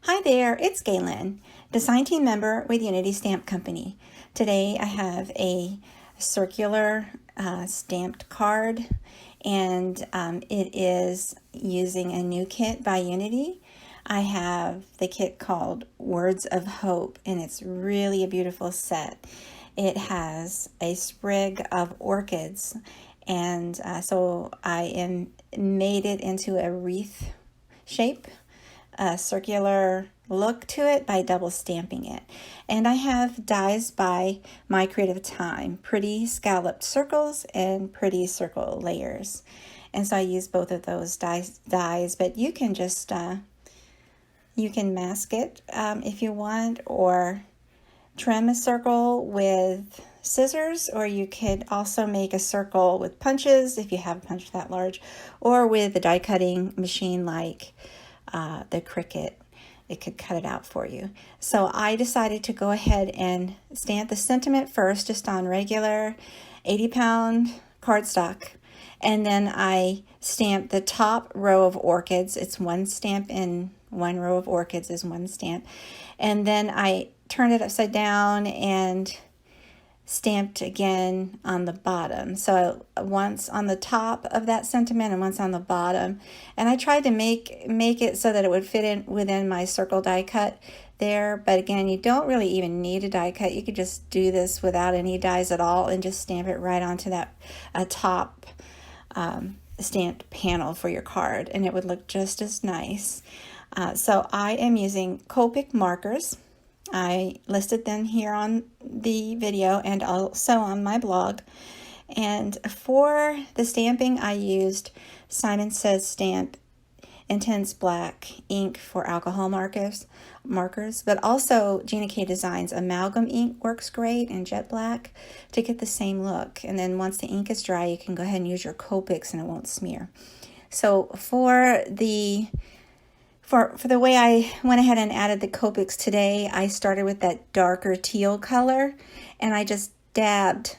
Hi there, it's Galen, design team member with Unity Stamp Company. Today I have a circular stamped card, and it is using a new kit by Unity. I have the kit called Words of Hope, and it's really a beautiful set. It has a sprig of orchids, and so I made it into a wreath shape, a circular look to it by double stamping it. And I have dies by My Creative Time, pretty scalloped circles and pretty circle layers. And so I use both of those dies, but you can just, you can mask it if you want, or trim a circle with scissors, or you could also make a circle with punches if you have a punch that large, or with a die cutting machine like the Cricut. It could cut it out for you. So I decided to go ahead and stamp the sentiment first, just on regular 80-pound cardstock. And then I stamped the top row of orchids. It's one stamp in one row of orchids is one stamp. And then I turned it upside down and stamped again on the bottom. So once on the top of that sentiment and once on the bottom. And I tried to make it so that it would fit in within my circle die cut there. But again, you don't really even need a die cut. You could just do this without any dies at all and just stamp it right onto that top stamped panel for your card, and it would look just as nice. So I am using Copic markers. I listed them here on the video and also on my blog. And for the stamping, I used Simon Says Stamp Intense Black ink for alcohol markers, but also Gina K Designs Amalgam ink works great, and jet black to get the same look. And then once the ink is dry, you can go ahead and use your Copics and it won't smear. So for the way I went ahead and added the Copics today, I started with that darker teal color, and I just dabbed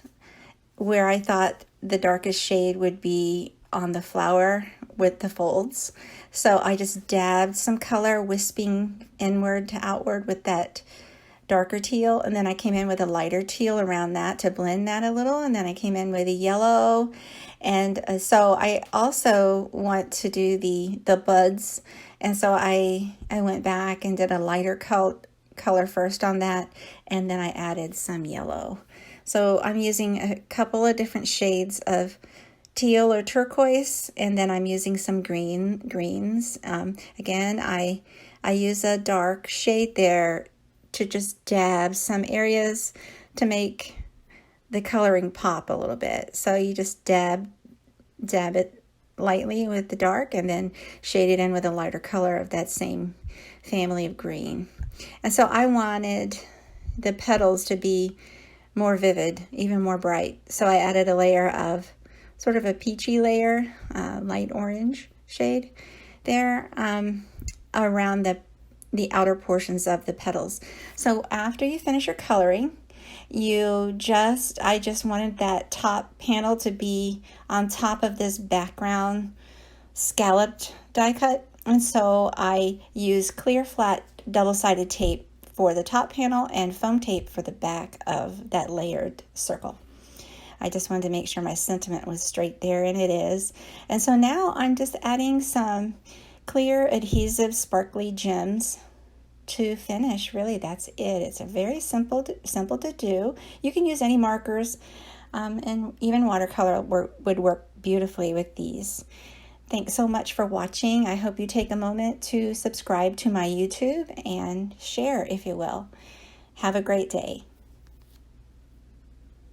where I thought the darkest shade would be on the flower with the folds. So I just dabbed some color, wisping inward to outward with that darker teal, and then I came in with a lighter teal around that to blend that a little, and then I came in with a yellow. And so I also want to do the buds, and so I went back and did a lighter color first on that, and then I added some yellow. So I'm using a couple of different shades of teal or turquoise, and then I'm using some greens. Again, I use a dark shade there to just dab some areas to make the coloring pop a little bit. So you just dab it lightly with the dark, and then shade it in with a lighter color of that same family of green. And so I wanted the petals to be more vivid, even more bright. So I added a layer of sort of a peachy layer, light orange shade there around the outer portions of the petals. So after you finish your coloring, I just wanted that top panel to be on top of this background scalloped die cut. And so I used clear flat double-sided tape for the top panel and foam tape for the back of that layered circle. I just wanted to make sure my sentiment was straight there, and it is. And so now I'm just adding some clear adhesive sparkly gems to finish. Really, that's it. It's a very simple to do. You can use any markers, and even watercolor would work beautifully with these. Thanks so much for watching. I hope you take a moment to subscribe to my YouTube and share if you will. Have a great day.